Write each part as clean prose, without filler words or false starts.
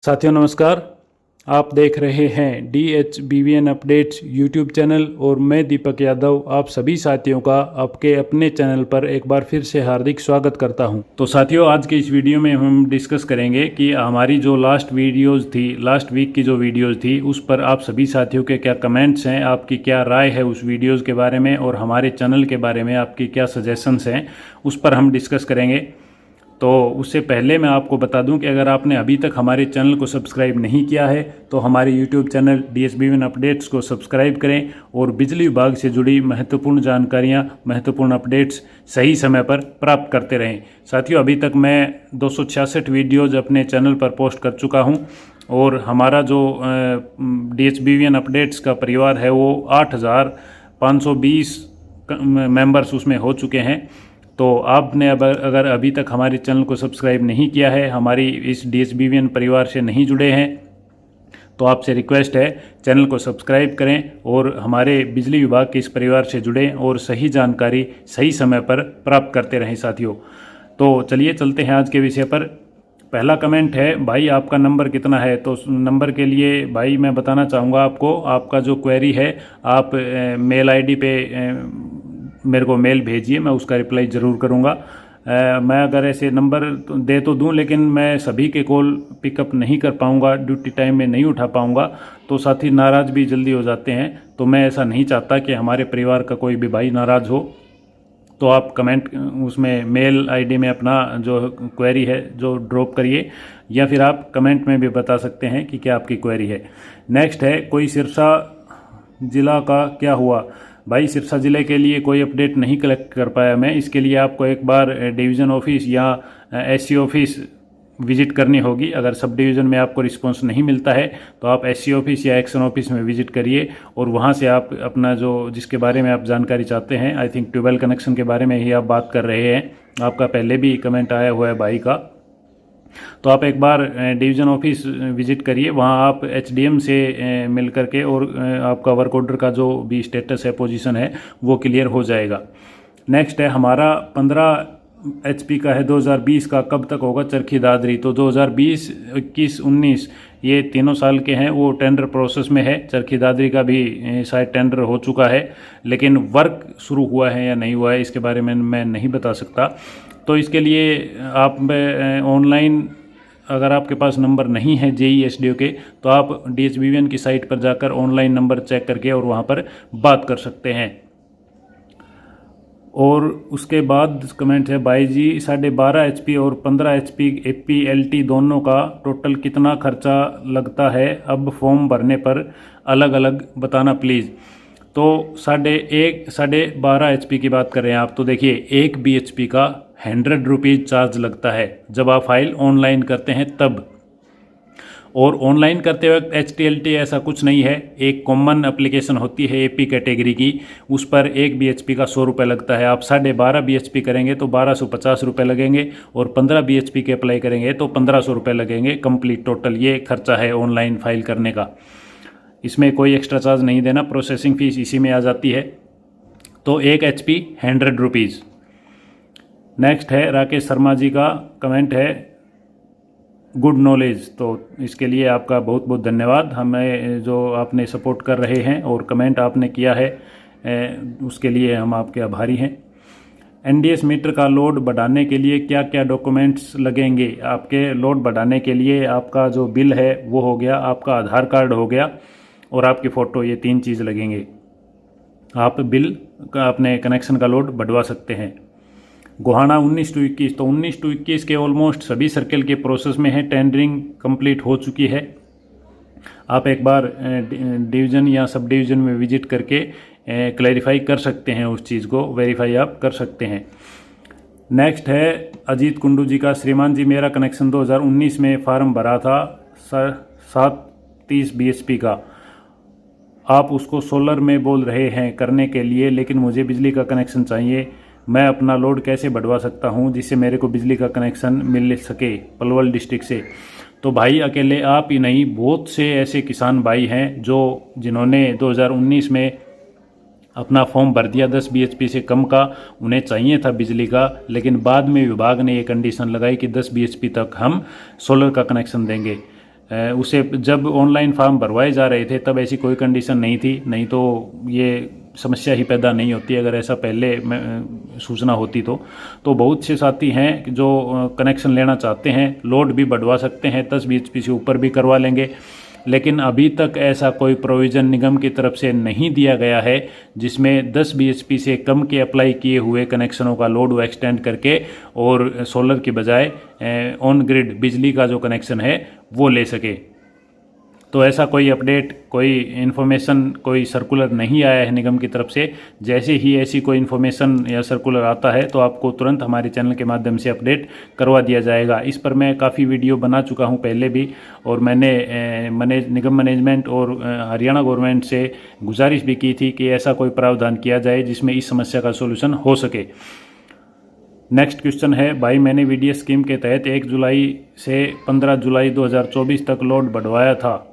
साथियों नमस्कार। आप देख रहे हैं DHBVN अपडेट्स यूट्यूब चैनल और मैं दीपक यादव आप सभी साथियों का आपके अपने चैनल पर एक बार फिर से हार्दिक स्वागत करता हूं। तो साथियों आज के इस वीडियो में हम डिस्कस करेंगे कि हमारी जो लास्ट वीक की जो वीडियोज़ थी उस पर आप सभी साथियों के क्या कमेंट्स हैं, आपकी क्या राय है उस वीडियोज़ के बारे में और हमारे चैनल के बारे में आपकी क्या सजेशंस हैं उस पर हम डिस्कस करेंगे। तो उससे पहले मैं आपको बता दूं कि अगर आपने अभी तक हमारे चैनल को सब्सक्राइब नहीं किया है तो हमारे यूट्यूब चैनल DHBVN अपडेट्स को सब्सक्राइब करें और बिजली विभाग से जुड़ी महत्वपूर्ण जानकारियां, महत्वपूर्ण अपडेट्स सही समय पर प्राप्त करते रहें। साथियों अभी तक मैं 266 वीडियोज़ अपने चैनल पर पोस्ट कर चुका हूं और हमारा जो DHBVN अपडेट्स का परिवार है वो 8520 मेंबर्स उसमें हो चुके हैं। तो आपने अगर अभी तक हमारे चैनल को सब्सक्राइब नहीं किया है, हमारी इस DHBVN परिवार से नहीं जुड़े हैं, तो आपसे रिक्वेस्ट है चैनल को सब्सक्राइब करें और हमारे बिजली विभाग के इस परिवार से जुड़ें और सही जानकारी सही समय पर प्राप्त करते रहें साथियों। तो चलिए चलते हैं आज के विषय पर। पहला कमेंट है, भाई आपका नंबर कितना है? तो नंबर के लिए भाई मैं बताना चाहूँगा आपको, आपका जो क्वेरी है आप मेल ID पे मेरे को मेल भेजिए, मैं उसका रिप्लाई ज़रूर करूँगा। मैं अगर ऐसे नंबर दे तो दूं लेकिन मैं सभी के कॉल पिकअप नहीं कर पाऊँगा, ड्यूटी टाइम में नहीं उठा पाऊँगा, तो साथी नाराज़ भी जल्दी हो जाते हैं। तो मैं ऐसा नहीं चाहता कि हमारे परिवार का कोई भी भाई नाराज़ हो। तो आप कमेंट उसमें मेल ID में अपना जो क्वेरी है जो ड्रॉप करिए या फिर आप कमेंट में भी बता सकते हैं कि क्या आपकी क्वेरी है। नेक्स्ट है, कोई सिरसा ज़िला का क्या हुआ? भाई सिरसा ज़िले के लिए कोई अपडेट नहीं कलेक्ट कर पाया मैं, इसके लिए आपको एक बार डिवीज़न ऑफिस या SC ऑफिस विज़िट करनी होगी। अगर सब डिवीज़न में आपको रिस्पांस नहीं मिलता है तो आप SC ऑफिस या एक्शन ऑफिस में विज़िट करिए और वहाँ से आप अपना जो जिसके बारे में आप जानकारी चाहते हैं, आई थिंक ट्यूबवेल कनेक्शन के बारे में ही आप बात कर रहे हैं, आपका पहले भी कमेंट आया हुआ है भाई का, तो आप एक बार डिवीज़न ऑफिस विज़िट करिए, वहाँ आप HDM से मिल करके और आपका वर्क ऑर्डर का जो भी स्टेटस है, पोजीशन है, वो क्लियर हो जाएगा। नेक्स्ट है, हमारा 15 HP का है, 2020 का कब तक होगा चरखी दादरी? तो 2020, 21, 19 ये तीनों साल के हैं, वो टेंडर प्रोसेस में है। चरखी दादरी का भी शायद टेंडर हो चुका है, लेकिन वर्क शुरू हुआ है या नहीं हुआ है इसके बारे में मैं नहीं बता सकता। तो इसके लिए आप ऑनलाइन अगर आपके पास नंबर नहीं है JEE SDO के तो आप DHBVN की साइट पर जाकर ऑनलाइन नंबर चेक करके और वहाँ पर बात कर सकते हैं। और उसके बाद कमेंट है, भाई जी 12.5 HP और 15 HP APLT दोनों का टोटल कितना खर्चा लगता है? अब फॉर्म भरने पर अलग अलग बताना प्लीज़। तो 12.5 HP की बात कर रहे हैं आप, तो देखिए 1 BHP का 100 रुपीज़ चार्ज लगता है जब आप फाइल ऑनलाइन करते हैं तब। और ऑनलाइन करते वक्त HTLT ऐसा कुछ नहीं है, एक कॉमन एप्लीकेशन होती है AP कैटेगरी की, उस पर 1 BHP का 100 रुपये लगता है। आप 12.5 BHP करेंगे तो 1250 रुपये लगेंगे और 15 BHP के अप्लाई करेंगे तो 1500 रुपये लगेंगे कंप्लीट टोटल। ये खर्चा है ऑनलाइन फाइल करने का, इसमें कोई एक्स्ट्रा चार्ज नहीं देना, प्रोसेसिंग फ़ीस इसी में आ जाती है। तो 1 HP 100 रुपीज़। नेक्स्ट है, राकेश शर्मा जी का कमेंट है, गुड नॉलेज। तो इसके लिए आपका बहुत बहुत धन्यवाद, हमें जो आपने सपोर्ट कर रहे हैं और कमेंट आपने किया है उसके लिए हम आपके आभारी हैं। NDS मीटर का लोड बढ़ाने के लिए क्या क्या डॉक्यूमेंट्स लगेंगे? आपके लोड बढ़ाने के लिए आपका जो बिल है वो हो गया, आपका आधार कार्ड हो गया और आपकी फ़ोटो, ये 3 चीज़ लगेंगे। आप बिल का अपने कनेक्शन का लोड बढ़वा सकते हैं। गोहाना 19 to 21, तो 19 to 21 के ऑलमोस्ट सभी सर्कल के प्रोसेस में है, टेंडरिंग कंप्लीट हो चुकी है। आप एक बार डिवीज़न या सब डिवीज़न में विजिट करके क्लैरिफाई कर सकते हैं, उस चीज़ को वेरीफाई आप कर सकते हैं। नेक्स्ट है अजीत कुंडू जी का, श्रीमान जी मेरा कनेक्शन 2019 में फार्म भरा था 730 BHP का, आप उसको सोलर में बोल रहे हैं करने के लिए, लेकिन मुझे बिजली का कनेक्शन चाहिए, मैं अपना लोड कैसे बढ़वा सकता हूं जिससे मेरे को बिजली का कनेक्शन मिल सके पलवल डिस्ट्रिक्ट से? तो भाई अकेले आप ही नहीं, बहुत से ऐसे किसान भाई हैं जिन्होंने 2019 में अपना फॉर्म भर दिया 10 BHP से कम का, उन्हें चाहिए था बिजली का, लेकिन बाद में विभाग ने ये कंडीशन लगाई कि 10 BHP तक हम सोलर का कनेक्शन देंगे। उसे जब ऑनलाइन फॉर्म भरवाए जा रहे थे तब ऐसी कोई कंडीशन नहीं थी, नहीं तो ये समस्या ही पैदा नहीं होती अगर ऐसा पहले सूचना होती तो बहुत से साथी हैं जो कनेक्शन लेना चाहते हैं, लोड भी बढ़वा सकते हैं, 10 bhp से ऊपर भी करवा लेंगे, लेकिन अभी तक ऐसा कोई प्रोविज़न निगम की तरफ से नहीं दिया गया है जिसमें 10 bhp से कम के अप्लाई किए हुए कनेक्शनों का लोड वो एक्सटेंड करके और सोलर की बजाय ऑन ग्रिड बिजली का जो कनेक्शन है वो ले सके। तो ऐसा कोई अपडेट, कोई इन्फॉर्मेशन, कोई सर्कुलर नहीं आया है निगम की तरफ से। जैसे ही ऐसी कोई इन्फॉर्मेशन या सर्कुलर आता है तो आपको तुरंत हमारे चैनल के माध्यम से अपडेट करवा दिया जाएगा। इस पर मैं काफ़ी वीडियो बना चुका हूं पहले भी, और मैंने निगम मैनेजमेंट और हरियाणा गवर्नमेंट से गुजारिश भी की थी कि ऐसा कोई प्रावधान किया जाए जिसमें इस समस्या का सोल्यूशन हो सके। नेक्स्ट क्वेश्चन है, भाई मैंने वीडीएस स्कीम के तहत 1 जुलाई से 15 जुलाई 2024 तक लोड बढ़वाया था,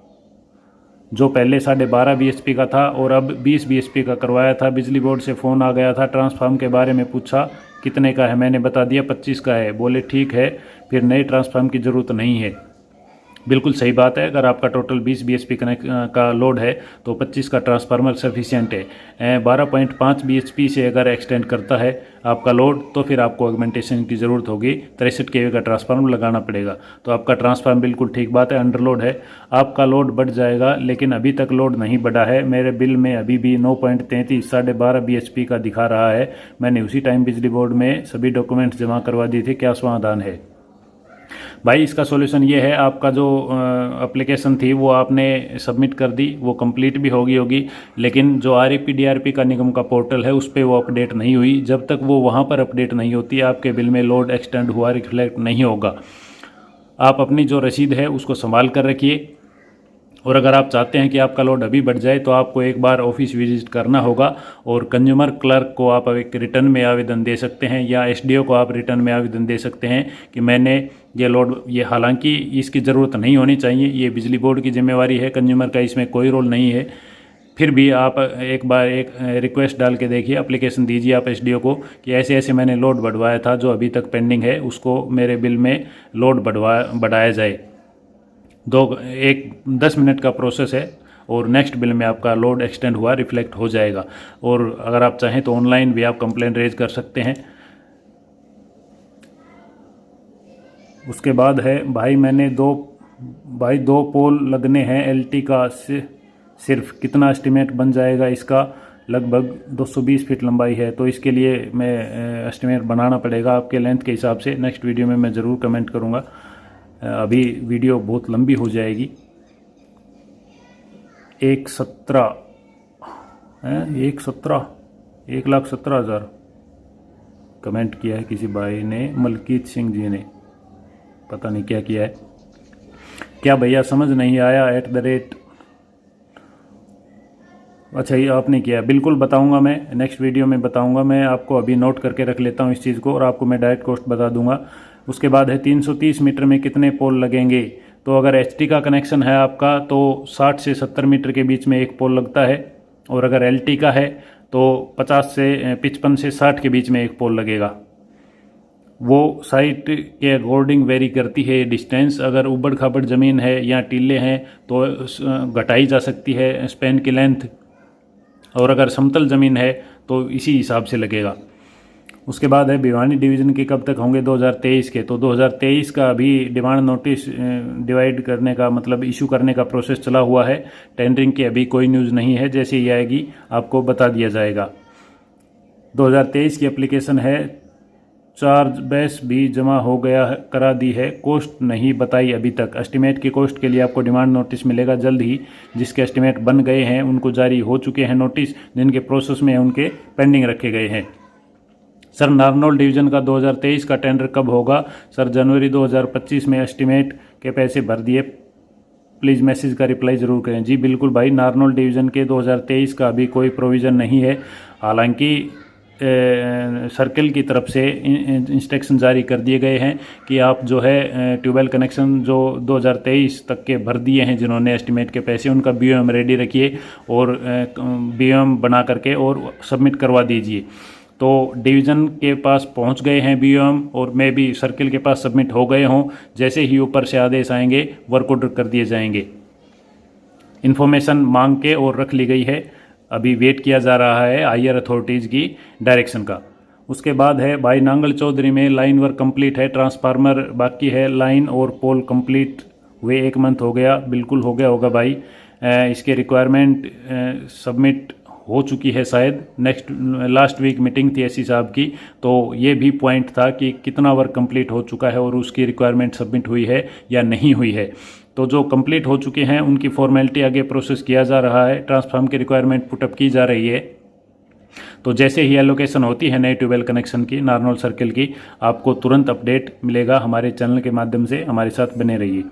जो पहले 12.5 bhp का था और अब 20 bhp का करवाया था। बिजली बोर्ड से फ़ोन आ गया था, ट्रांसफार्म के बारे में पूछा कितने का है, मैंने बता दिया 25 का है। बोले ठीक है, फिर नए ट्रांसफार्म की ज़रूरत नहीं है। बिल्कुल सही बात है, अगर आपका टोटल 20 bhp कनेक्ट का लोड है तो 25 का ट्रांसफार्मर सफिशिएंट है। 12.5 bhp से अगर एक्सटेंड करता है आपका लोड तो फिर आपको ऑगमेंटेशन की ज़रूरत होगी, 63 kV का ट्रांसफार्मर लगाना पड़ेगा। तो आपका ट्रांसफार्मर बिल्कुल ठीक बात है, अंडरलोड है, आपका लोड बढ़ जाएगा, लेकिन अभी तक लोड नहीं बढ़ा है। मेरे बिल में अभी भी 9.33 12.5 bhp का दिखा रहा है। मैंने उसी टाइम बिजली बोर्ड में सभी डॉक्यूमेंट्स जमा करवा दिए थे। क्या समाधान है? भाई इसका सॉल्यूशन ये है, आपका जो एप्लीकेशन थी वो आपने सबमिट कर दी, वो कंप्लीट भी होगी, लेकिन जो REP DRP का निगम का पोर्टल है उस पर वो अपडेट नहीं हुई। जब तक वो वहाँ पर अपडेट नहीं होती आपके बिल में लोड एक्सटेंड हुआ रिफ्लेक्ट नहीं होगा। आप अपनी जो रसीद है उसको संभाल कर रखिए, और अगर आप चाहते हैं कि आपका लोड अभी बढ़ जाए तो आपको एक बार ऑफिस विजिट करना होगा, और कंज्यूमर क्लर्क को आप एक रिटर्न में आवेदन दे सकते हैं, या SDO को आप रिटर्न में आवेदन दे सकते हैं कि मैंने ये लोड, ये हालांकि इसकी ज़रूरत नहीं होनी चाहिए, ये बिजली बोर्ड की जिम्मेवारी है, कंज्यूमर का इसमें कोई रोल नहीं है, फिर भी आप एक बार एक रिक्वेस्ट डाल के देखिए, एप्लीकेशन दीजिए आप SDO को कि ऐसे ऐसे मैंने लोड बढ़वाया था जो अभी तक पेंडिंग है, उसको मेरे बिल में लोड बढ़ाया जाए। 10 मिनट का प्रोसेस है और नेक्स्ट बिल में आपका लोड एक्सटेंड हुआ रिफ्लेक्ट हो जाएगा। और अगर आप चाहें तो ऑनलाइन भी आप कंप्लेंट रेज कर सकते हैं। उसके बाद है, भाई मैंने दो पोल लगने हैं LT का, सिर्फ कितना एस्टिमेट बन जाएगा इसका? लगभग 220 फीट लंबाई है, तो इसके लिए मैं एस्टिमेट बनाना पड़ेगा आपके लेंथ के हिसाब से। नेक्स्ट वीडियो में मैं ज़रूर कमेंट करूँगा, अभी वीडियो बहुत लंबी हो जाएगी। 1,17,000 कमेंट किया है किसी भाई ने, मलकीत सिंह जी ने, पता नहीं क्या किया है। क्या भैया समझ नहीं आया? अच्छा ये आपने किया, बिल्कुल बताऊंगा मैं, नेक्स्ट वीडियो में बताऊंगा। मैं आपको अभी नोट करके रख लेता हूं इस चीज़ को, और आपको मैं डायरेक्ट कॉस्ट बता दूंगा। उसके बाद है 330 मीटर में कितने पोल लगेंगे? तो अगर HT का कनेक्शन है आपका तो 60 से 70 मीटर के बीच में एक पोल लगता है, और अगर LT का है तो 55 से 60 के बीच में एक पोल लगेगा। वो साइट के अकॉर्डिंग वेरी करती है डिस्टेंस। अगर उबड़ खाबड़ ज़मीन है या टीले हैं तो घटाई जा सकती है स्पैन की लेंथ, और अगर समतल ज़मीन है तो इसी हिसाब से लगेगा। उसके बाद है, भिवानी डिवीज़न के कब तक होंगे? 2023 के। तो 2023 का अभी डिमांड नोटिस डिवाइड करने का मतलब इशू करने का प्रोसेस चला हुआ है। टेंडरिंग की अभी कोई न्यूज़ नहीं है, जैसे ही आएगी आपको बता दिया जाएगा। 2023 की एप्लीकेशन है, चार्ज बेस भी जमा हो गया है, करा दी है, कॉस्ट नहीं बताई अभी तक। एस्टिमेट की कॉस्ट के लिए आपको डिमांड नोटिस मिलेगा जल्द ही। जिसके एस्टिमेट बन गए हैं उनको जारी हो चुके हैं नोटिस, जिनके प्रोसेस में उनके पेंडिंग रखे गए हैं। सर नारनौल डिवीज़न का 2023 का टेंडर कब होगा? सर जनवरी 2025 में एस्टिमेट के पैसे भर दिए, प्लीज़ मैसेज का रिप्लाई ज़रूर करें। जी बिल्कुल भाई, नारनौल डिवीज़न के 2023 का अभी कोई प्रोविज़न नहीं है। हालांकि सर्कल की तरफ से इंस्ट्रक्शन जारी कर दिए गए हैं कि आप जो है ट्यूबवेल कनेक्शन जो 2023 तक के भर दिए हैं जिन्होंने एस्टिमेट के पैसे, उनका BOM रेडी रखिए और BOM बना करके और सबमिट करवा दीजिए। तो डिवीज़न के पास पहुंच गए हैं बीओएम, और मैं भी सर्किल के पास सबमिट हो गए हों। जैसे ही ऊपर से आदेश आएंगे वर्क ऑर्डर कर दिए जाएंगे। इन्फॉर्मेशन मांग के और रख ली गई है, अभी वेट किया जा रहा है हायर अथॉरिटीज़ की डायरेक्शन का। उसके बाद है भाई नांगल चौधरी में लाइन वर्क कंप्लीट है, ट्रांसफार्मर बाकी है, लाइन और पोल कंप्लीट हुए 1 मंथ हो गया, बिल्कुल हो गया होगा भाई। इसके रिक्वायरमेंट सबमिट हो चुकी है शायद, लास्ट वीक मीटिंग थी एससी साहब की, तो ये भी पॉइंट था कि कितना वर्क कंप्लीट हो चुका है और उसकी रिक्वायरमेंट सबमिट हुई है या नहीं हुई है। तो जो कंप्लीट हो चुके हैं उनकी फॉर्मेलिटी आगे प्रोसेस किया जा रहा है, ट्रांसफार्म की रिक्वायरमेंट पुटअप की जा रही है। तो जैसे ही एलोकेशन होती है नए ट्यूबवेल कनेक्शन की, नारनौल सर्किल की, आपको तुरंत अपडेट मिलेगा हमारे चैनल के माध्यम से। हमारे साथ बने रहिए।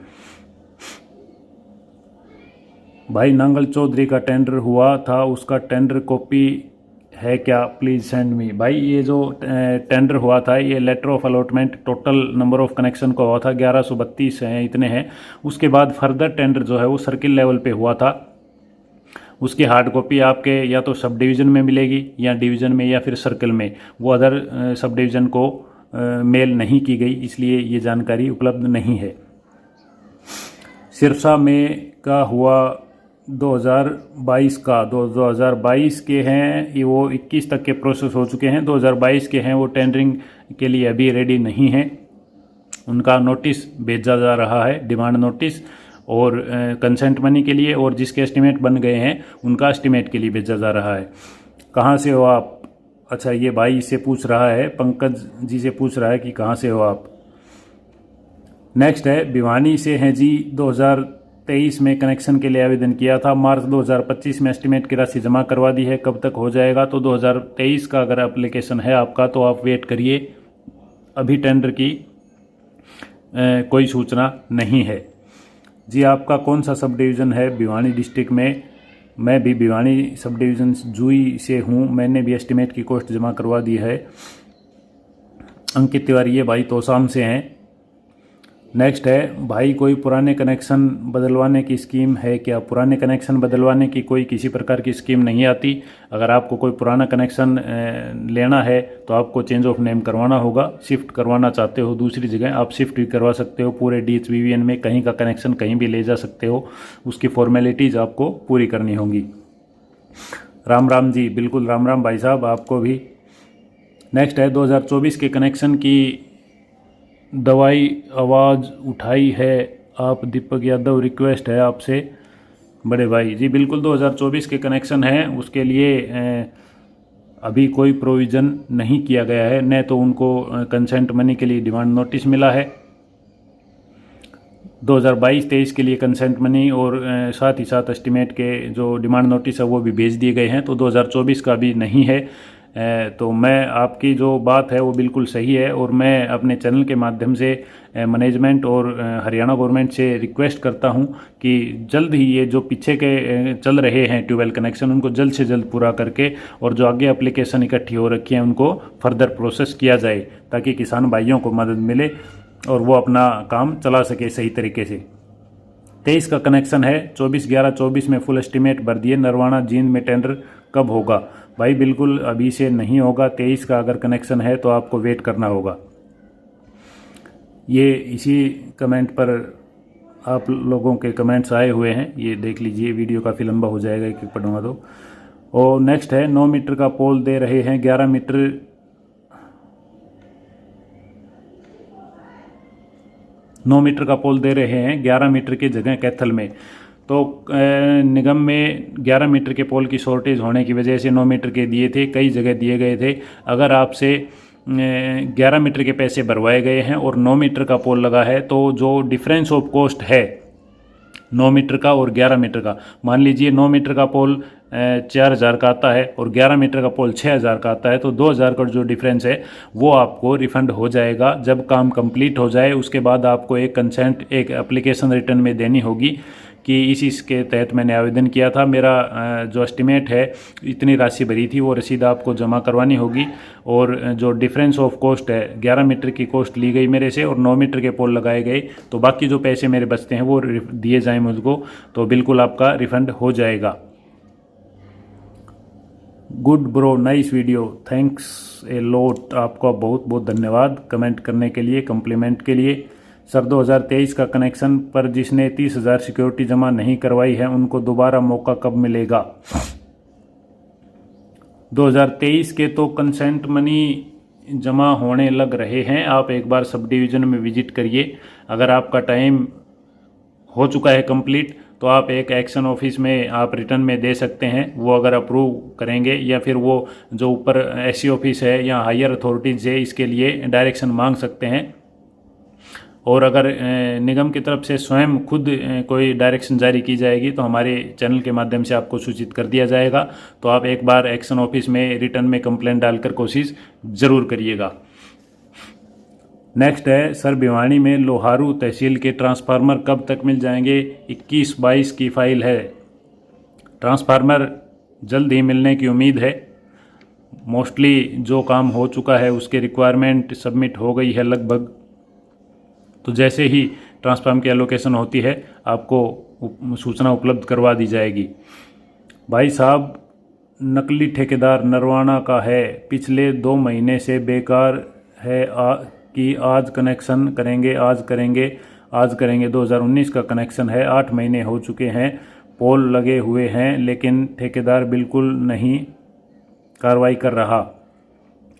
भाई नांगल चौधरी का टेंडर हुआ था, उसका टेंडर कॉपी है क्या, प्लीज़ सेंड मी। भाई ये जो टेंडर हुआ था, ये letter of allotment total number of connection का हुआ था 1132 हैं, इतने हैं। उसके बाद फर्दर टेंडर जो है वो सर्किल लेवल पे हुआ था। उसकी हार्ड कॉपी आपके या तो सब डिवीज़न में मिलेगी या डिवीज़न में या फिर सर्कल में। वो अदर सब डिवीज़न को मेल नहीं की गई, इसलिए ये जानकारी उपलब्ध नहीं है। सिरसा में का हुआ 2022 का, 2022 के हैं ये, वो 21 तक के प्रोसेस हो चुके हैं, 2022 के हैं, वो टेंडरिंग के लिए अभी रेडी नहीं है। उनका नोटिस भेजा जा रहा है, डिमांड नोटिस, और कंसेंट मनी के लिए, और जिसके एस्टिमेट बन गए हैं उनका एस्टिमेट के लिए भेजा जा रहा है। कहाँ से हो आप? अच्छा, ये भाई से पूछ रहा है, पंकज जी से पूछ रहा है कि कहाँ से हो आप। नेक्स्ट है भिवानी से हैं जी, 2023 में कनेक्शन के लिए आवेदन किया था, मार्च 2025 में एस्टिमेट की राशि जमा करवा दी है, कब तक हो जाएगा? तो 2023 का अगर एप्लीकेशन है आपका तो आप वेट करिए, अभी टेंडर की कोई सूचना नहीं है जी। आपका कौन सा सब डिवीज़न है भिवानी डिस्ट्रिक्ट में? मैं भी भिवानी सब डिवीज़न जूई से हूँ, मैंने भी एस्टिमेट की कॉस्ट जमा करवा दी है। अंकित तिवारी ये भाई तोसाम से हैं। नेक्स्ट है भाई, कोई पुराने कनेक्शन बदलवाने की स्कीम है क्या? पुराने कनेक्शन बदलवाने की कोई किसी प्रकार की स्कीम नहीं आती। अगर आपको कोई पुराना कनेक्शन लेना है तो आपको चेंज ऑफ नेम करवाना होगा। शिफ्ट करवाना चाहते हो दूसरी जगह, आप शिफ्ट भी करवा सकते हो। पूरे DHBVN में कहीं का कनेक्शन कहीं भी ले जा सकते हो, उसकी फॉर्मेलिटीज़ आपको पूरी करनी होंगी। राम राम जी, बिल्कुल राम राम भाई साहब, आपको भी। नेक्स्ट है 2024 के कनेक्शन की दवाई आवाज़ उठाई है आप दीपक यादव, रिक्वेस्ट है आपसे बड़े भाई जी। बिल्कुल 2024 के कनेक्शन हैं, उसके लिए अभी कोई प्रोविज़न नहीं किया गया है, न तो उनको कंसेंट मनी के लिए डिमांड नोटिस मिला है। 2022-23 के लिए कंसेंट मनी और साथ ही साथ एस्टिमेट के जो डिमांड नोटिस है वो भी भेज दिए गए हैं, तो 2024 का भी नहीं है। तो मैं आपकी जो बात है वो बिल्कुल सही है, और मैं अपने चैनल के माध्यम से मैनेजमेंट और हरियाणा गवर्नमेंट से रिक्वेस्ट करता हूं कि जल्द ही ये जो पीछे के चल रहे हैं ट्यूबवेल कनेक्शन, उनको जल्द से जल्द पूरा करके, और जो आगे एप्लीकेशन इकट्ठी हो रखी है उनको फर्दर प्रोसेस किया जाए, ताकि किसान भाइयों को मदद मिले और वो अपना काम चला सके सही तरीके से। 23 का कनेक्शन है, 24/11/24 में फुल एस्टिमेट भर दिए। नरवाना जींद में टेंडर कब होगा? भाई बिल्कुल अभी से नहीं होगा। 23 का अगर कनेक्शन है तो आपको वेट करना होगा। ये इसी कमेंट पर आप लोगों के कमेंट्स आए हुए हैं, ये देख लीजिए, वीडियो काफ़ी लंबा हो जाएगा एक एक पढ़ूंगा तो। और नेक्स्ट है 9 मीटर का पोल दे रहे हैं, 11 मीटर 9 मीटर का पोल दे रहे हैं 11 मीटर की जगह कैथल में। तो निगम में 11 मीटर के पोल की शॉर्टेज होने की वजह से 9 मीटर के दिए थे, कई जगह दिए गए थे। अगर आपसे 11 मीटर के पैसे भरवाए गए हैं और 9 मीटर का पोल लगा है, तो जो डिफरेंस ऑफ कॉस्ट है 9 मीटर का और 11 मीटर का, मान लीजिए 9 मीटर का पोल 4,000 का आता है और 11 मीटर का पोल 6,000 का आता है, तो 2,000 का जो डिफरेंस है वो आपको रिफंड हो जाएगा जब काम कंप्लीट हो जाए। उसके बाद आपको एक कंसेंट, एक एप्लीकेशन रिटर्न में देनी होगी कि इसके तहत मैंने आवेदन किया था, मेरा जो एस्टिमेट है इतनी राशि भरी थी, वो रसीद आपको जमा करवानी होगी। और जो डिफरेंस ऑफ कॉस्ट है, 11 मीटर की कॉस्ट ली गई मेरे से और 9 मीटर के पोल लगाए गए, तो बाकी जो पैसे मेरे बचते हैं वो दिए जाएं मुझको, तो बिल्कुल आपका रिफंड हो जाएगा। Good bro, nice video, thanks a lot. आपका बहुत बहुत धन्यवाद कमेंट करने के लिए, कम्प्लीमेंट के लिए। सर 2023 का कनेक्शन पर जिसने 30,000 सिक्योरिटी जमा नहीं करवाई है उनको दोबारा मौका कब मिलेगा? 2023 के तो कंसेंट मनी जमा होने लग रहे हैं। आप एक बार सब डिवीज़न में विजिट करिए। अगर आपका टाइम हो चुका है कंप्लीट तो आप एक एक्शन ऑफिस में आप रिटर्न में दे सकते हैं। वो अगर अप्रूव करेंगे या फिर वो जो ऊपर एससी ऑफिस है या हायर अथॉरिटीज़ है इसके लिए डायरेक्शन मांग सकते हैं। और अगर निगम की तरफ से स्वयं खुद कोई डायरेक्शन जारी की जाएगी तो हमारे चैनल के माध्यम से आपको सूचित कर दिया जाएगा। तो आप एक बार एक्शन ऑफिस में रिटर्न में कंप्लेंट डालकर कोशिश ज़रूर करिएगा। नेक्स्ट है, सर भिवानी में लोहारू तहसील के ट्रांसफार्मर कब तक मिल जाएंगे? 21-22 की फाइल है। ट्रांसफार्मर जल्द ही मिलने की उम्मीद है। मोस्टली जो काम हो चुका है उसके रिक्वायरमेंट सबमिट हो गई है लगभग। तो जैसे ही ट्रांसफार्मर की एलोकेशन होती है आपको सूचना उपलब्ध करवा दी जाएगी। भाई साहब, नकली ठेकेदार नरवाना का है, पिछले 2 महीने से बेकार है कि आज कनेक्शन करेंगे, आज करेंगे, आज करेंगे। 2019 का कनेक्शन है, 8 महीने हो चुके हैं, पोल लगे हुए हैं लेकिन ठेकेदार बिल्कुल नहीं कार्रवाई कर रहा।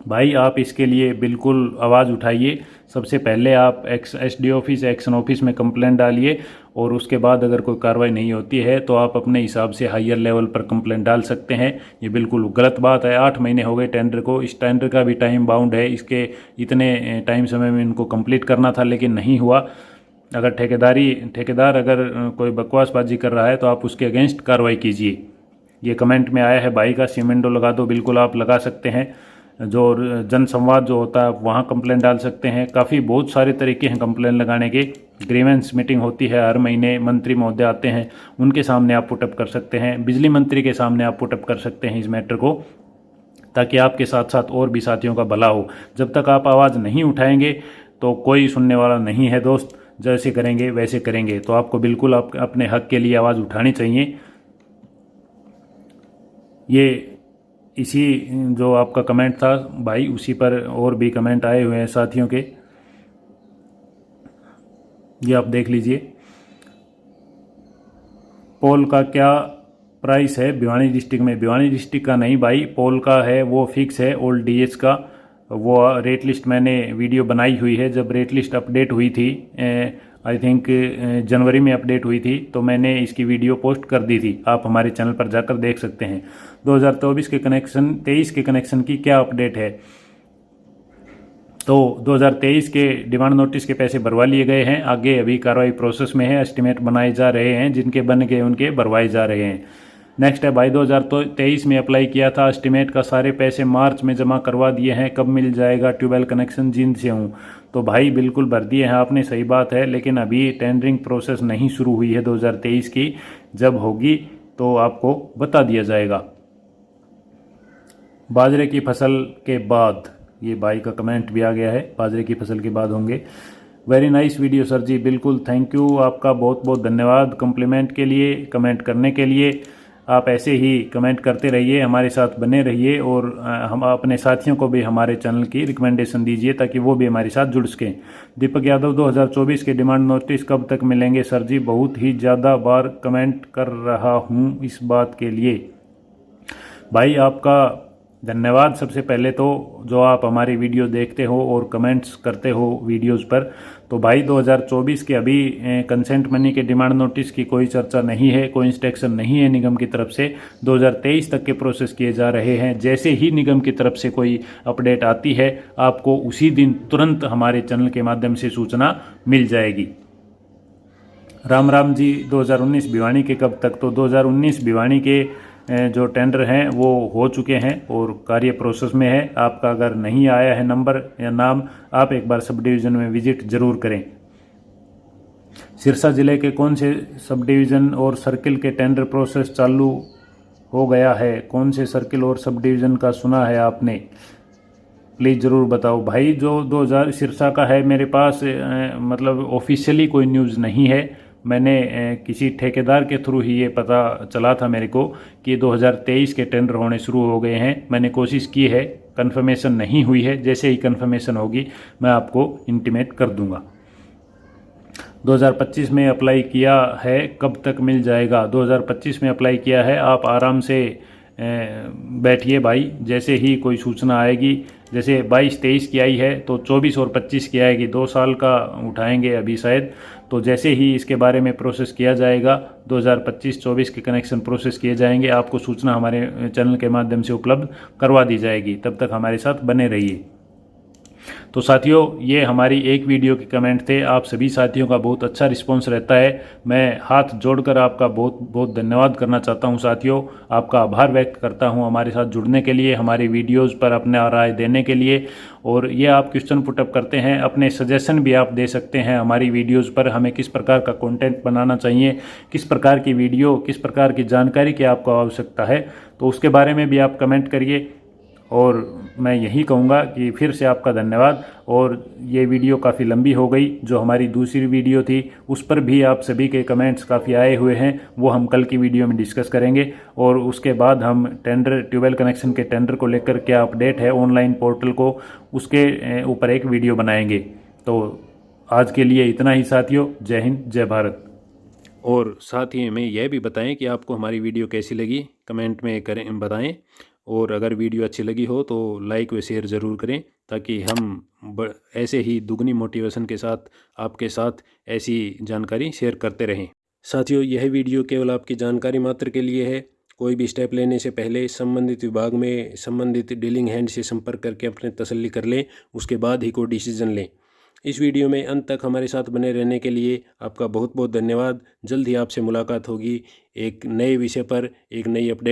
भाई आप इसके लिए बिल्कुल आवाज़ उठाइए। सबसे पहले आप एसडी ऑफिस, एक्शन ऑफिस में कंप्लेंट डालिए और उसके बाद अगर कोई कार्रवाई नहीं होती है तो आप अपने हिसाब से हायर लेवल पर कंप्लेंट डाल सकते हैं। ये बिल्कुल गलत बात है। 8 महीने हो गए टेंडर को, इस टेंडर का भी टाइम बाउंड है। इसके इतने टाइम समय में इनको कंप्लीट करना था लेकिन नहीं हुआ। अगर ठेकेदार अगर कोई बकवासबाजी कर रहा है तो आप उसके अगेंस्ट कार्रवाई कीजिए। ये कमेंट में आया है भाई का, सीमेंटो लगा दो। बिल्कुल आप लगा सकते हैं। जो जन संवाद जो होता है वहाँ कंप्लेंट डाल सकते हैं। काफ़ी बहुत सारे तरीके हैं कंप्लेंट लगाने के। ग्रीवेंस मीटिंग होती है हर महीने, मंत्री महोदय आते हैं, उनके सामने आप पुटअप कर सकते हैं। बिजली मंत्री के सामने आप पुटअप कर सकते हैं इस मैटर को, ताकि आपके साथ साथ और भी साथियों का भला हो। जब तक आप आवाज़ नहीं उठाएंगे तो कोई सुनने वाला नहीं है दोस्त। जैसे करेंगे वैसे करेंगे। तो आपको बिल्कुल अपने हक के लिए आवाज़ उठानी चाहिए। ये इसी जो आपका कमेंट था भाई, उसी पर और भी कमेंट आए हुए हैं साथियों के, ये आप देख लीजिए। पोल का क्या प्राइस है भिवानी डिस्ट्रिक्ट में? भिवानी डिस्ट्रिक्ट का नहीं भाई, पोल का है वो फिक्स है। ओल्ड डीएच का वो रेट लिस्ट मैंने वीडियो बनाई हुई है। जब रेट लिस्ट अपडेट हुई थी, आई थिंक जनवरी में अपडेट हुई थी, तो मैंने इसकी वीडियो पोस्ट कर दी थी। आप हमारे चैनल पर जाकर देख सकते हैं। 2024 के कनेक्शन, 23 के कनेक्शन की क्या अपडेट है? तो 2023 के डिमांड नोटिस के पैसे भरवा लिए गए हैं। आगे अभी कार्रवाई प्रोसेस में है। एस्टिमेट बनाए जा रहे हैं, जिनके बन गए उनके भरवाए जा रहे हैं। नेक्स्ट है भाई, 2023 में अप्लाई किया था, एस्टिमेट का सारे पैसे मार्च में जमा करवा दिए हैं, कब मिल जाएगा? ट्यूबवेल कनेक्शन जींद से हूँ। तो भाई बिल्कुल भर दिए हैं आपने, सही बात है, लेकिन अभी टेंडरिंग प्रोसेस नहीं शुरू हुई है 2023 की। जब होगी तो आपको बता दिया जाएगा। बाजरे की फसल के बाद, ये भाई का कमेंट भी आ गया है, बाजरे की फसल के बाद होंगे। वेरी नाइस वीडियो सर जी, बिल्कुल थैंक यू, आपका बहुत बहुत धन्यवाद कम्प्लीमेंट के लिए, कमेंट करने के लिए। आप ऐसे ही कमेंट करते रहिए, हमारे साथ बने रहिए और हम अपने साथियों को भी हमारे चैनल की रिकमेंडेशन दीजिए ताकि वो भी हमारे साथ जुड़ सकें। दीपक यादव, 2024 के डिमांड नोटिस कब तक मिलेंगे सर जी? बहुत ही ज़्यादा बार कमेंट कर रहा हूँ इस बात के लिए। भाई आपका धन्यवाद सबसे पहले तो, जो आप हमारी वीडियो देखते हो और कमेंट्स करते हो वीडियोस पर। तो भाई 2024 के अभी कंसेंट मनी के डिमांड नोटिस की कोई चर्चा नहीं है, कोई इंस्ट्रक्शन नहीं है निगम की तरफ से। 2023 तक के प्रोसेस किए जा रहे हैं। जैसे ही निगम की तरफ से कोई अपडेट आती है आपको उसी दिन तुरंत हमारे चैनल के माध्यम से सूचना मिल जाएगी। राम राम जी, 2019 भिवानी के कब तक? तो 2019 भिवानी के जो टेंडर हैं वो हो चुके हैं और कार्य प्रोसेस में है। आपका अगर नहीं आया है नंबर या नाम, आप एक बार सब डिवीज़न में विजिट ज़रूर करें। सिरसा जिले के कौन से सब डिवीज़न और सर्किल के टेंडर प्रोसेस चालू हो गया है? कौन से सर्किल और सब डिवीज़न का सुना है आपने? प्लीज़ ज़रूर बताओ। भाई जो 2000 सिरसा का है, मेरे पास मतलब ऑफिशियली कोई न्यूज़ नहीं है, मैंने किसी ठेकेदार के थ्रू ही ये पता चला था मेरे को कि 2023 के टेंडर होने शुरू हो गए हैं। मैंने कोशिश की है, कंफर्मेशन नहीं हुई है। जैसे ही कंफर्मेशन होगी मैं आपको इंटीमेट कर दूंगा। 2025 में अप्लाई किया है, कब तक मिल जाएगा? 2025 में अप्लाई किया है, आप आराम से बैठिए भाई। जैसे ही कोई सूचना आएगी, जैसे 22-23 की आई है तो 24 और 25 की आएगी, 2 साल का उठाएंगे अभी शायद। तो जैसे ही इसके बारे में प्रोसेस किया जाएगा, 2025-24 के कनेक्शन प्रोसेस किए जाएंगे, आपको सूचना हमारे चैनल के माध्यम से उपलब्ध करवा दी जाएगी। तब तक हमारे साथ बने रहिए। तो साथियों, ये हमारी एक वीडियो के कमेंट थे। आप सभी साथियों का बहुत अच्छा रिस्पांस रहता है। मैं हाथ जोड़कर आपका बहुत बहुत धन्यवाद करना चाहता हूं साथियों। आपका आभार व्यक्त करता हूं हमारे साथ जुड़ने के लिए, हमारी वीडियोज़ पर अपने राय देने के लिए। और ये आप क्वेश्चन पुटअप करते हैं, अपने सजेशन भी आप दे सकते हैं हमारी वीडियोज़ पर, हमें किस प्रकार का कंटेंट बनाना चाहिए, किस प्रकार की वीडियो, किस प्रकार की जानकारी की आपको आवश्यकता है, तो उसके बारे में भी आप कमेंट करिए। और मैं यही कहूँगा कि फिर से आपका धन्यवाद। और ये वीडियो काफ़ी लंबी हो गई। जो हमारी दूसरी वीडियो थी उस पर भी आप सभी के कमेंट्स काफ़ी आए हुए हैं, वो हम कल की वीडियो में डिस्कस करेंगे। और उसके बाद हम टेंडर, ट्यूबवेल कनेक्शन के टेंडर को लेकर क्या अपडेट है ऑनलाइन पोर्टल को, उसके ऊपर एक वीडियो बनाएंगे। तो आज के लिए इतना ही साथियों। जय हिंद, जय भारत। और साथ ही हमें यह भी बताएं कि आपको हमारी वीडियो कैसी लगी, कमेंट में करें, बताएं। और अगर वीडियो अच्छी लगी हो तो लाइक व शेयर ज़रूर करें, ताकि हम ऐसे ही दुगनी मोटिवेशन के साथ आपके साथ ऐसी जानकारी शेयर करते रहें। साथियों, यह वीडियो केवल आपकी जानकारी मात्र के लिए है। कोई भी स्टेप लेने से पहले संबंधित विभाग में संबंधित डीलिंग हैंड से संपर्क करके अपने तसल्ली कर लें, उसके बाद ही कोई डिसीजन लें। इस वीडियो में अंत तक हमारे साथ बने रहने के लिए आपका बहुत बहुत धन्यवाद। जल्द ही आपसे मुलाकात होगी एक नए विषय पर, एक नई अपडेट